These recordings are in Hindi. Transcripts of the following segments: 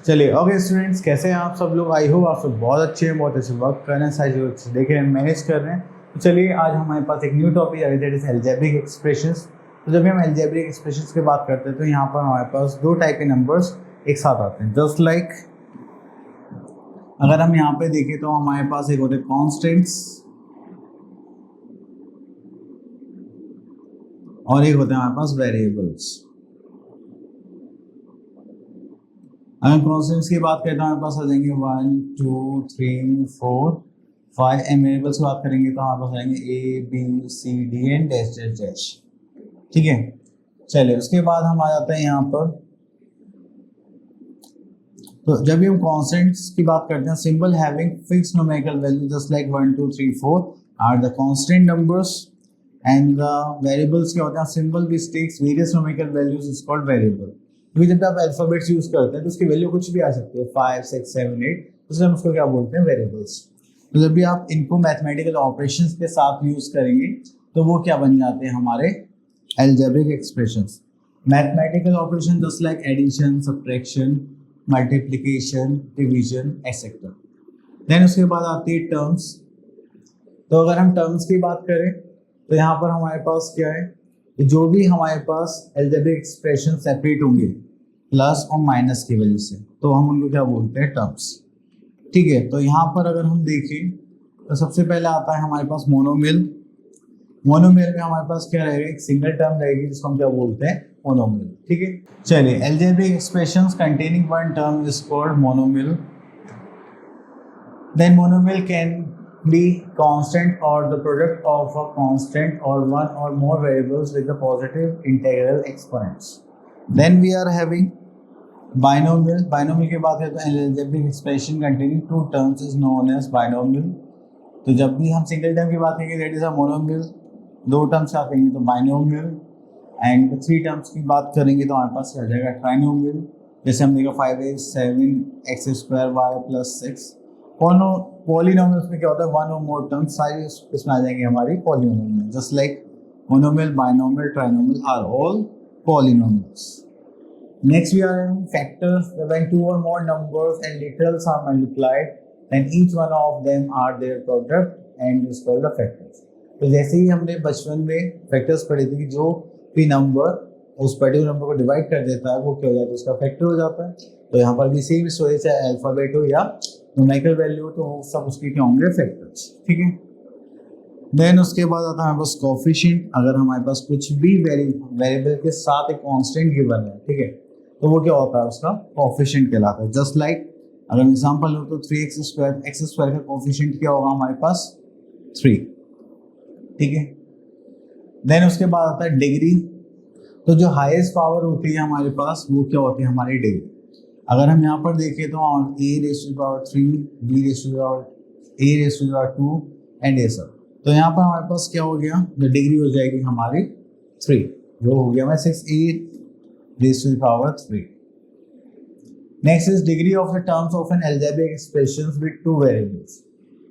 चलिए ओके स्टूडेंट्स, कैसे हैं आप सब लोग। आई होप आप सब बहुत अच्छे हैं, बहुत अच्छे वर्क कर रहे हैं, सारी चीज़ देख रहे हैं, मैनेज कर रहे हैं। तो चलिए आज हमारे पास एक न्यू टॉपिक है, दैट इज अलजेब्रिक एक्सप्रेशंस। तो जब भी हम अलजेब्रिक एक्सप्रेशंस की बात करते हैं तो यहाँ पर हमारे पास दो टाइप के नंबर्स एक साथ आते हैं। जस्ट लाइक अगर हम यहाँ पे देखें तो हमारे पास एक होते हैं कॉन्स्टेंट्स और एक होते हैं हमारे पास वेरिएबल्स। अगर कॉन्स्टेंट्स की बात करें तो हमारे पास आ जाएंगे 1 2 3 4 5 एंड वेरिएबल्स की बात करेंगे तो हमारे पास आएंगे A B C D and dash dash dash. ठीक है, चलिए उसके बाद हम आ जाते हैं यहाँ पर। तो जब भी हम कॉन्स्टेंट्स की बात करते हैं, symbol having fix numerical value just like 1 2 3 4 are the constant numbers and the variables क्या होते हैं, symbol which takes various numerical values is called variable. क्योंकि जब आप अल्फाबेट्स यूज करते हैं तो उसकी वैल्यू कुछ भी आ सकती है, 5 6 7 8, तो हम उसको क्या बोलते हैं, वेरिएबल्स। तो जब भी आप इनको मैथमेटिकल ऑपरेशंस के साथ यूज करेंगे तो वो क्या बन जाते हैं, हमारे algebraic expressions. Mathematical operation just like addition, subtraction, multiplication, division etcetera. Then उसके बाद आती है टर्म्स। तो अगर हम टर्म्स की बात करें तो यहाँ पर हमारे पास क्या है, जो भी हमारे पास अलजेब्रिक एक्सप्रेशन सेपरेट होंगे प्लस और माइनस की वजह से, तो हम उनको क्या बोलते हैं, टर्म्स। ठीक है, तो यहाँ पर अगर हम देखें तो सबसे पहले आता है हमारे पास मोनोमिल। मोनोमिल में हमारे पास क्या रहेगा, एक सिंगल टर्म रहेगी जिसको हम क्या बोलते हैं, मोनोमिल। ठीक है, चलिए algebraic expressions containing one term is called monomial. Then monomial can be constant or the product of a constant or one or more variables with the positive integral exponents. Then we are having binomial. Binomial की बात करें तो algebraic expression containing two terms is known as binomial. तो जब भी हम सिंगल टर्म की बात करेंगे that is a monomial, दो टर्म्स का करेंगे तो binomial, एंड थ्री टर्म्स की बात करेंगे तो हमारे पास आ जाएगा ट्राइनोमियल। जैसे हम देखा 5x 7x² y plus 6। Polynomials में क्या होता है, वन और मोर टर्म्स सारी इसमें आ जाएंगे हमारी polynomial. Just like monomial, binomial, trinomial are all polynomials. Next we are having factors when two or more numbers and literals are multiplied then each one of them are their product and is called the factors। तो जैसे ही हमने बचपन में फैक्टर्स पढ़े थे कि जो भी नंबर उस पर्टिकुलर नंबर को डिवाइड कर देता है वो क्या हो जाता है, उसका फैक्टर हो जाता है। तो यहाँ पर भी सेम स्टोरी, चाहे अल्फाबेट हो या न्यूमेरिकल वैल्यू, तो सब उसके क्या होंगे, फैक्टर्स। ठीक है, देन उसके बाद आता है हमारे पास कोफिशिएंट। अगर हमारे पास कुछ भी वेरिएबल के साथ एक कांस्टेंट गिवन है, ठीक है, तो वो क्या होता है, उसका कोफिशिएंट कहलाता है। जस्ट लाइक अगर एग्जांपल हो तो 3x², x² का कोफिशिएंट क्या होगा हमारे पास, 3। ठीक है, देन उसके बाद आता है डिग्री। तो जो हाईएस्ट पावर होती है हमारे पास वो क्या होती है, हमारी डिग्री। अगर हम यहाँ पर देखें तो a⁻3, b⁻2 एंड ये सब। तो यहाँ पर हमारे पास क्या हो गया, जो डिग्री हो जाएगी हमारी 3, जो हो गया हमारे 6a⁻3। Next is degree of the terms of N algebraic expression with two variables.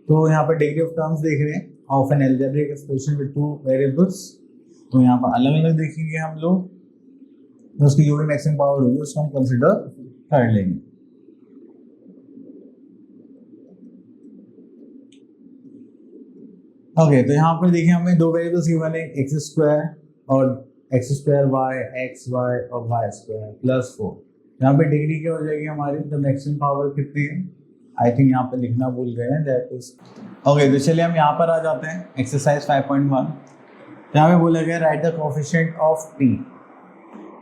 तो यहाँ पर डिग्री ऑफ टर्म्स देख रहे हैं of N algebraic expression with two variables. तो यहाँ पर अलग अलग देखेंगे हम लोग, तो उसकी जो भी मैक्सिमम पावर होगी उसको हम कंसिडर कर लेंगे। ओके, तो यहाँ पर देखिए हमें दो वेरिएबल्स गिवन है, x² और x²y, xy और y² प्लस 4। यहाँ पे डिग्री क्या हो जाएगी हमारी, तो मैक्सिमम पावर कितनी है, आई थिंक यहाँ पे लिखना भूल गए हैं, दैट इज ओके। तो चलिए हम यहाँ पर आ जाते हैं एक्सरसाइज 5.1। यहाँ पे बोला गया right the coefficient of p।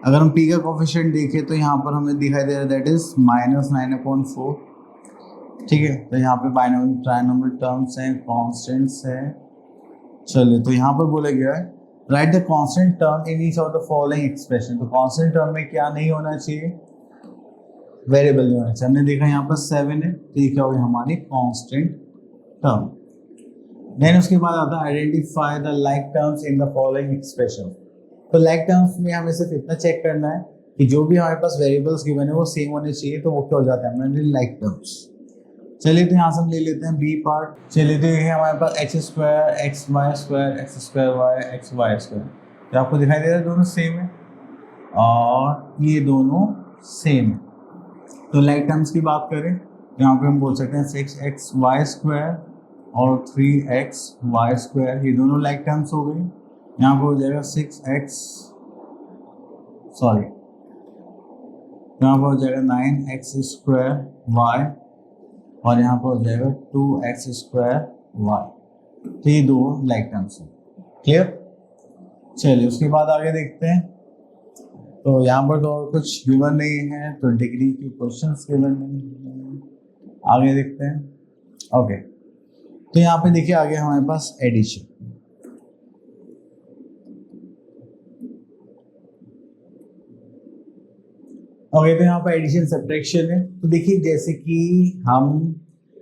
अगर हम p का कोफिशिएंट देखें तो यहाँ पर हमें दिखाई दे रहा है दैट इज -9/4। ठीक है, तो यहाँ पे बाइनोमियल, ट्राइनोमियल टर्म्स हैं, कांस्टेंट्स हैं। चलिए, तो यहाँ पर बोला गया है right the constant term in each of the following expression. तो कांस्टेंट टर्म में क्या नहीं होना चाहिए, वेरिएबल नहीं होना चाहिए। हमने देखा यहाँ पर 7 है, तो ये क्या होगी हमारी कांस्टेंट टर्म। देन उसके बाद आता है identify the like terms in the following expression. तो लाइक टर्म्स में हमें सिर्फ इतना चेक करना है कि जो भी हमारे पास वेरिएबल्स गिवन है वो सेम होने चाहिए, तो वो क्या हो जाता है हमारे लाइक टर्म्स। चलिए, तो यहाँ से हम ले लेते हैं बी पार्ट। चलिए, तो ये है हमारे पास x², xy², x²y, xy²। तो आपको दिखाई दे रहा है दोनों सेम है और ये दोनों सेम है। तो लाइक टर्म्स की बात करें तो यहाँ पे हम बोल सकते हैं 6xy² और 3xy², ये दोनों लाइक टर्म्स हो गई। यहाँ पे हो जाएगा 6x, सॉरी, यहाँ पर हो जाएगा 9x² और यहाँ पर हो जाएगा 2x²। तो ये दो लाइक टर्म्स हैं। क्लियर? चलिए उसके बाद आगे देखते हैं। तो यहाँ पर तो और कुछ गिवन नहीं है, तो डिग्री के क्वेश्चंस गिवन नहीं है। आगे देखते हैं। ओके, तो यहाँ पे देखिए आगे हमारे पास एडिशन। ओके, तो यहाँ पर एडिशन सब्ट्रैक्शन है। तो देखिए जैसे कि हम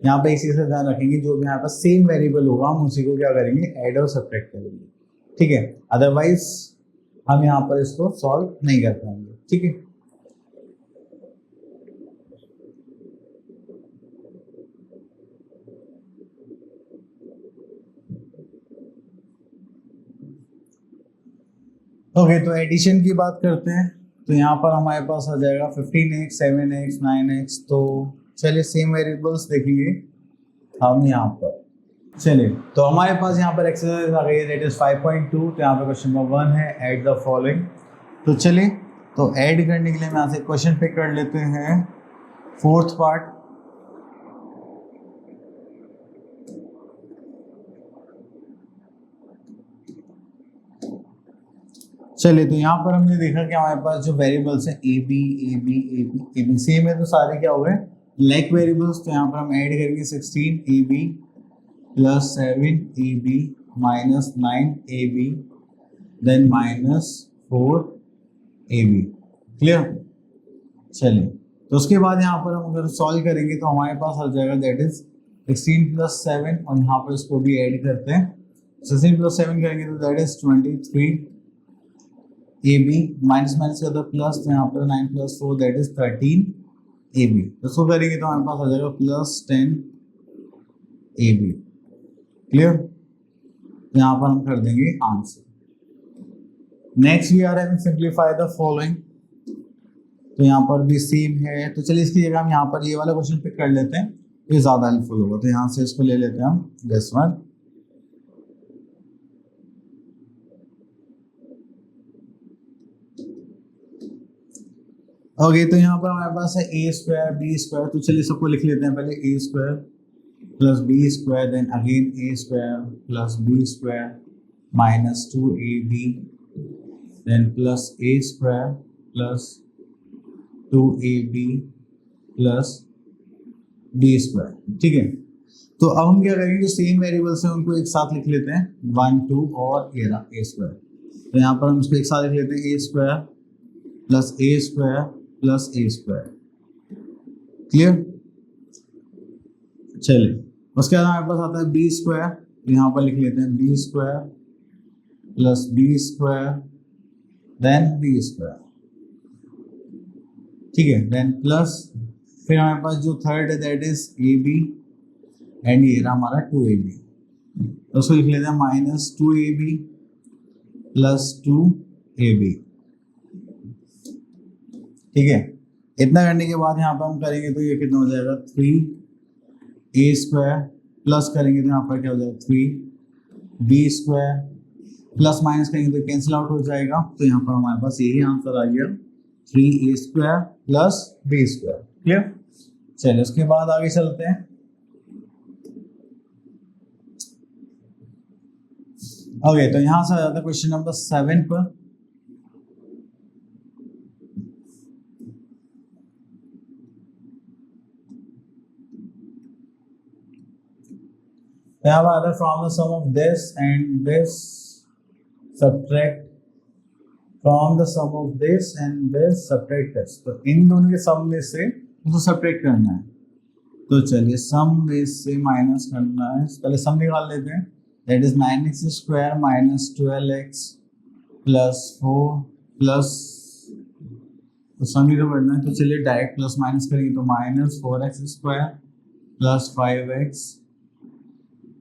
यहाँ पे इसी से ध्यान रखेंगे, जो भी यहाँ पर सेम वेरिएबल होगा हम उसी को क्या करेंगे, ऐड और सब्ट्रैक्ट करेंगे। ठीक है, अदरवाइज हम यहाँ पर इसको सॉल्व नहीं कर पाएंगे। ठीक है, ओके, तो एडिशन की बात करते हैं। तो यहाँ पर हमारे पास आ जाएगा 15x, 7x, 9x। तो चलिए सेम वेरिएबल्स देखेंगे हम यहाँ पर। चलिए, तो हमारे पास यहाँ पर एक्सरसाइज आ गई है, दैट इज 5.2। तो यहाँ पे क्वेश्चन नंबर 1 है, ऐड द फॉलोइंग। तो चलिए, तो ऐड करने के लिए हम यहाँ से क्वेश्चन पिक कर लेते हैं, फोर्थ पार्ट। चलिए, तो यहाँ पर हमने देखा कि हमारे पास जो वेरिएबल्स हैं ए बी सेम है, तो सारे क्या हो गए, लाइक वेरिएबल्स। तो यहाँ पर हम ऐड करेंगे 16ab plus 7ab minus 9ab then minus 4ab। Clear? चलिए, तो उसके बाद यहाँ पर हम अगर सॉल्व करेंगे तो हमारे पास आ जाएगा, दैट इज 16 प्लस 7, और यहाँ पर इसको भी ऐड करते हैं। 16 प्लस 7 करेंगे तो that is 23 AB minus minus का प्लस, तो यहाँ पर 9 प्लस 4 दैट इज 13 AB। इसको करेंगे तो हमारे पास आ जाएगा प्लस 10 AB। क्लियर? यहाँ पर हम कर देंगे answer. Next we are having simplify the following. तो यहाँ पर भी सेम है। तो चलिए इसकी जगह हम यहाँ पर ये वाला क्वेश्चन पिक कर लेते हैं, ये ज्यादा हेल्पफुल होगा। तो यहाँ से इसको ले लेते हैं हम, दिस वन। ओके, तो यहाँ पर हमारे पास है a² b²। तो चलिए सबको लिख लेते हैं पहले, a² plus b² then again a² plus b² minus 2ab then plus a² plus 2ab plus b²। ठीक है, तो अब हम क्या करेंगे, जो सेम वेरिएबल्स हैं उनको एक साथ लिख लेते हैं, 1 2 और a²। तो यहाँ पर हम इसको एक साथ लिख लेते हैं, a² plus a² plus a²। Clear? चलिए, उसके बाद हमारे पास आता है b²। यहाँ पर लिख लेते हैं b² plus b² then b²। ठीक है, देन प्लस फिर हमारे पास जो थर्ड है दैट इज ab एंड ये रहा हमारा 2ab। तो उसको लिख लेते हैं माइनस 2ab प्लस 2ab। ठीक है, इतना करने के बाद यहाँ पर हम करेंगे तो ये कितना हो जाएगा, 3a² प्लस करेंगे तो यहाँ पर क्या हो जाएगा 3b² प्लस माइनस करेंगे तो कैंसिल आउट हो जाएगा। तो यहाँ पर हमारे पास यही आंसर आ गया, 3a² प्लस b²। क्लियर? चलिए उसके बाद आगे चलते हैं। ओके, तो यहाँ से आ जाता है क्वेश्चन नंबर 7 पर। यहाँ पर आता है from the sum of this and this subtract from the sum of this and this subtract this. तो इन दोनों के सम में से उसको सब्ट्रैक्ट करना है। तो चलिए सम में से माइनस करना है, पहले सम निकाल लेते हैं, that is 9x² minus 12x plus 4 plus, तो सम ही तो करना है। तो चलिए डायरेक्ट प्लस माइनस करेंगे तो minus 4x² plus 5x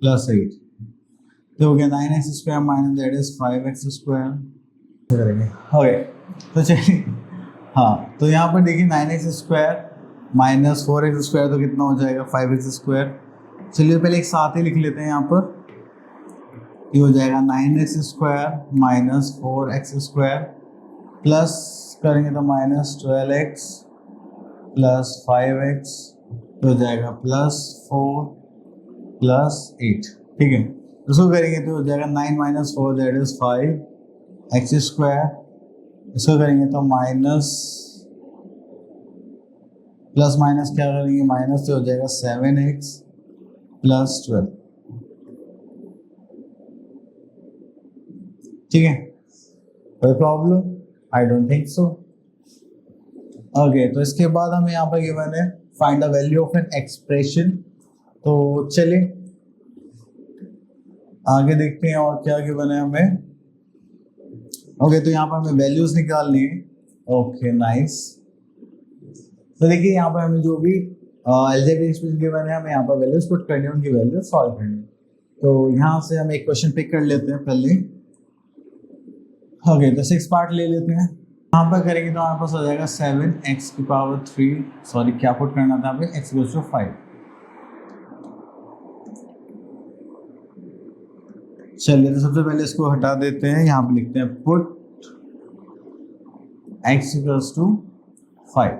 plus 8। तो हो गया 9x² minus that is 5x² करेंगे। ओके, तो चलिए हाँ, तो यहाँ पर देखिए 9x² माइनस 4x² तो कितना हो जाएगा 5x²। चलिए पहले एक साथ ही लिख लेते हैं यहाँ पर, ये हो जाएगा 9x² माइनस 4x² प्लस करेंगे तो माइनस 12x प्लस 5x तो हो जाएगा प्लस 4 प्लस 8। ठीक है, इसको करेंगे तो हो जाएगा 9 माइनस 4 दैट इज 5x²। इसको करेंगे तो माइनस प्लस माइनस क्या करेंगे माइनस से हो जाएगा 7x प्लस 12। ठीक है, कोई problem? I don't think so. Okay, तो इसके बाद हमें यहाँ पर गिवन है find the value of an expression. तो चलिए आगे देखते हैं और क्या गिवन है हमें। ओके, तो यहाँ पर हमें वैल्यूज निकालनी है। Okay nice. तो देखिए यहाँ पर हमें जो भी अलजेब्रिक एक्सप्रेशन गिवन है, हमें यहाँ पर वैल्यूज पुट करनी है, उनकी वैल्यू सॉल्व करनी है। तो यहाँ से हम एक क्वेश्चन पिक कर लेते हैं पहले। ओके, तो 6 पार्ट ले लेते हैं। यहाँ पर करेंगे तो हमारे पास हो जाएगा 7x⁻3, सॉरी क्या पुट करना था हमें, x = 5। चलिए तो सबसे पहले इसको हटा देते हैं, यहाँ पे लिखते हैं पुट x = 5।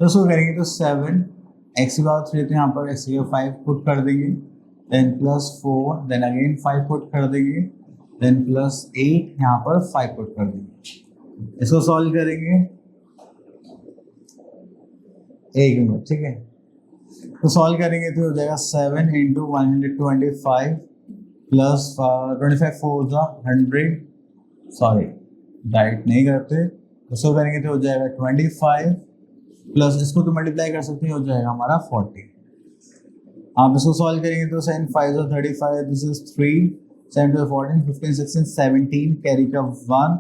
तो इसको करेंगे तो 7x⁻3 तो यहाँ पर x = 5 पुट कर देंगे, then plus 4, then again 5 put कर देंगे, देन प्लस 8 यहाँ पर 5 पुट कर देंगे। इसको सॉल्व करेंगे एक मिनट। ठीक है, तो सॉल्व करेंगे तो हो जाएगा 7 × 125 प्लस 25 4 100, सॉरी डाइट नहीं करते, उसको करेंगे तो हो जाएगा 25 प्लस इसको तो मल्टीप्लाई कर सकते हैं, हो जाएगा हमारा 40। आप इसको सॉल्व करेंगे तो 7 5 35, दिस इज 3, 7 2 14, 15 16 17, कैरी का 1,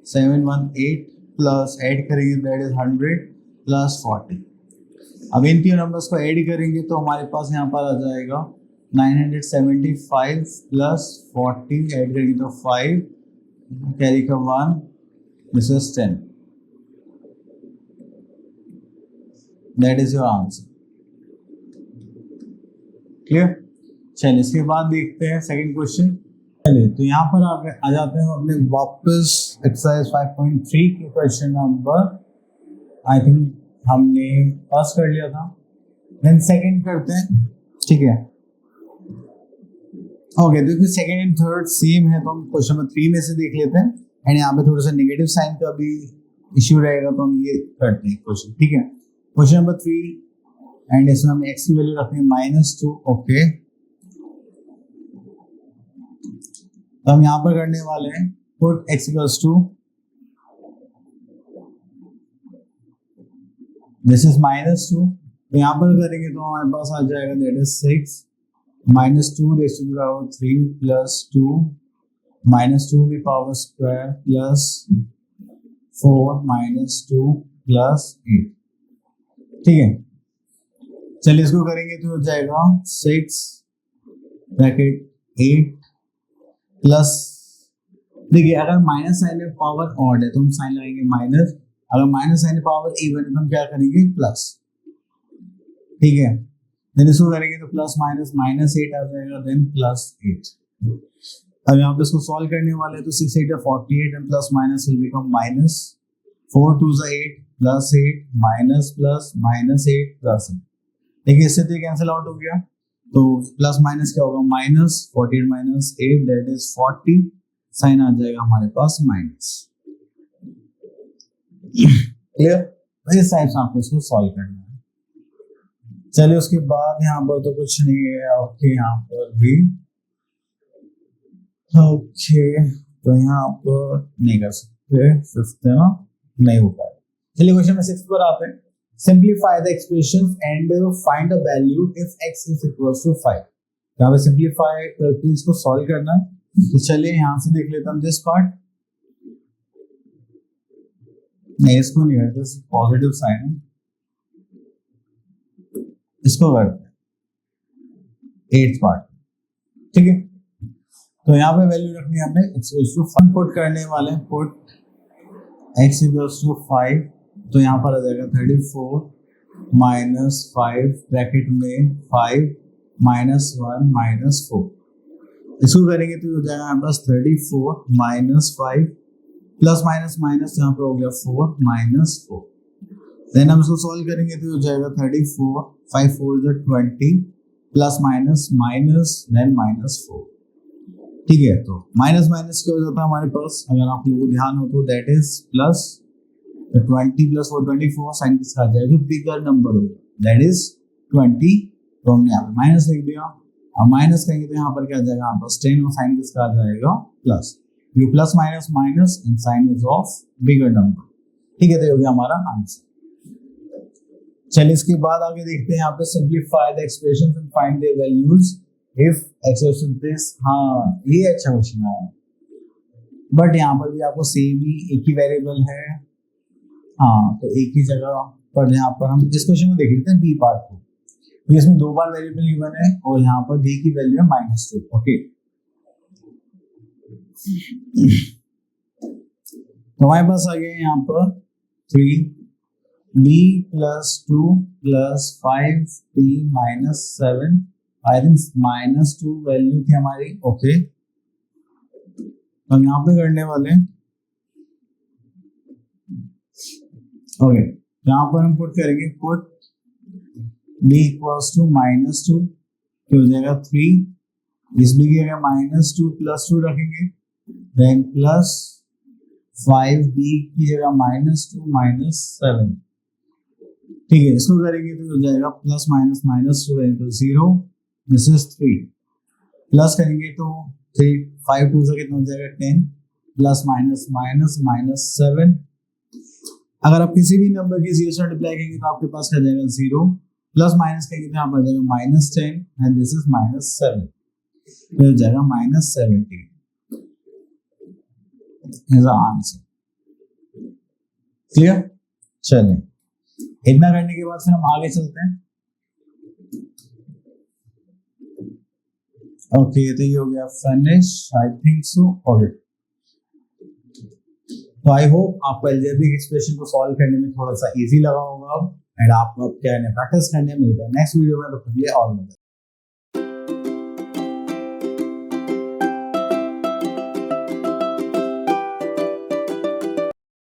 7 1 8 प्लस ऐड करेंगे दैट इज 100 प्लस 40। अब इन तीन नंबर्स को ऐड करेंगे तो हमारे पास यहाँ पर आ जाएगा 975 प्लस 40, ऐड करेंगे तो 5, कैरी का 1, this is 10, that is your answer. Clear? चलिए इसके बाद देखते हैं सेकंड क्वेश्चन। चलिए तो यहाँ पर आ जाते हैं अपने वापस एक्सरसाइज 5.3 के क्वेश्चन नंबर, आई थिंक हमने पास कर लिया था, देन सेकंड करते हैं। ठीक है, ओके, देखिए सेकंड एंड थर्ड सेम है, तो हम क्वेश्चन नंबर 3 में से देख लेते हैं। एंड यहाँ पे थोड़ा सा नेगेटिव साइन का भी इश्यू रहेगा, तो हम ये करते हैं क्वेश्चन। ठीक है, क्वेश्चन नंबर 3 एंड इसमें हम x की वैल्यू रखते हैं -2। ओके, तो हम यहाँ पर करने वाले हैं पुट x = दिस इज -2, तो यहाँ पर करेंगे तो हमारे पास आ जाएगा that is 6 -2⁻³ plus 2 -2² plus 4 -2 plus 8। ठीक है, चलिए इसको करेंगे तो हो जाएगा 6 ब्रैकेट 8 प्लस, देखिए अगर माइनस साइन में पावर ऑड है तो हम साइन लगाएंगे माइनस, अगर माइनस साइन में पावर इवन है तो हम क्या करेंगे प्लस। ठीक है, देन इसको करेंगे तो प्लस माइनस -8 आ जाएगा, देन प्लस 8। अब यहाँ पे इसको सॉल्व करने वाले हैं तो 6 8 48 and plus minus will become minus, 4 2 8 plus 8 minus plus -8 plus 8। देखिए इससे तो कैंसिल आउट हो गया, तो प्लस माइनस क्या होगा minus, 48 minus 8 that is 40, sign आ जाएगा हमारे पास माइनस। क्लियर? तो इस टाइप से आपको इसको सॉल्व करना है। चलिए उसके बाद यहाँ पर तो कुछ नहीं है। ओके, यहाँ पर भी ओके, तो यहाँ पर नहीं कर सकते, फिफ्थ है ना, नहीं हो पाएगा। चलिए क्वेश्चन नंबर 6 पर आते हैं। Simplify the expressions and find the value if x is equals to 5। यहाँ पे सिंप्लीफाई करके इसको सॉल्व करना है। तो चलिए यहाँ से देख लेता हूँ दिस पार्ट, नहीं इसको नहीं करते, पॉजिटिव साइन है, इसको करते हैं 8th पार्ट। ठीक है, तो यहाँ पे वैल्यू रखनी है हमने x equals to 5 पुट करने वाले हैं, पुट x equals to 5, तो यहाँ पर आ जाएगा 34 -5 ब्रैकेट में 5 -1 -4, इसको करेंगे तो हो जाएगा हमारे पास 34 -5 प्लस माइनस माइनस यहाँ पे हो गया 4 -4। देन हम इसको सॉल्व करेंगे तो हो जाएगा 34 5 4 is 20 plus minus minus then -4। ठीक है, तो माइनस माइनस क्या हो जाता है हमारे पास, अगर आप लोगों को ध्यान हो तो that is plus 20 plus 4 24 sign किसका आ जाएगा, बिगर नंबर होगा दैट इज 20। तो हमने यहाँ पे माइनस लिख दिया, अब माइनस करेंगे तो यहाँ पर क्या आ जाएगा हमारे पास 10 और साइन किसका आ जाएगा प्लस, ये plus minus minus and sign is of bigger number. ठीक है, तो ये हो गया हमारा आंसर। चलिए इसके बाद आगे देखते हैं यहाँ पे simplify the expressions and find there values if x is this. हाँ ये अच्छा क्वेश्चन है, बट यहाँ पर भी आपको सेम ही एक ही वेरिएबल है। हाँ तो एक ही जगह पर यहाँ पर हम इस क्वेश्चन को देख लेते हैं बी पार्ट को। तो इसमें 2 बार वेरिएबल गिवन है और यहाँ पर b की वैल्यू है -2। ओके, तो हमारे पास आ गया यहाँ पर 3b + 2 + 5b - 7, I think -2 value थी हमारी। ओके, तो हम यहाँ पे करने वाले हैं। ओके, यहाँ पर हम पुट करेंगे पुट b = -2 तो हो जाएगा 3, इस b की जगह -2 + 2 रखेंगे, देन प्लस 5b की जगह -2 - 7। ठीक है, इसको करेंगे तो हो जाएगा plus minus -2 0, this is 3, plus करेंगे तो 3 5 2 से कितना हो जाएगा 10, प्लस माइनस माइनस -7। अगर आप किसी भी नंबर की 0 से मल्टीप्लाई करेंगे तो आपके पास आ जाएगा 0, प्लस माइनस करेंगे तो यहाँ पर आ जाएगा -10 एंड दिस इज -7, तो हो जाएगा -17 इज द आंसर। क्लियर? चलिए इतना करने के बाद फिर हम आगे चलते हैं। ओके, तो ये हो गया finish I think so. Okay, तो आई होप आपको अलजेब्रिक एक्सप्रेशन को सॉल्व करने में थोड़ा सा इजी लगा होगा एंड आपको अब क्या है प्रैक्टिस करने मिलता है नेक्स्ट वीडियो में। तो ऑल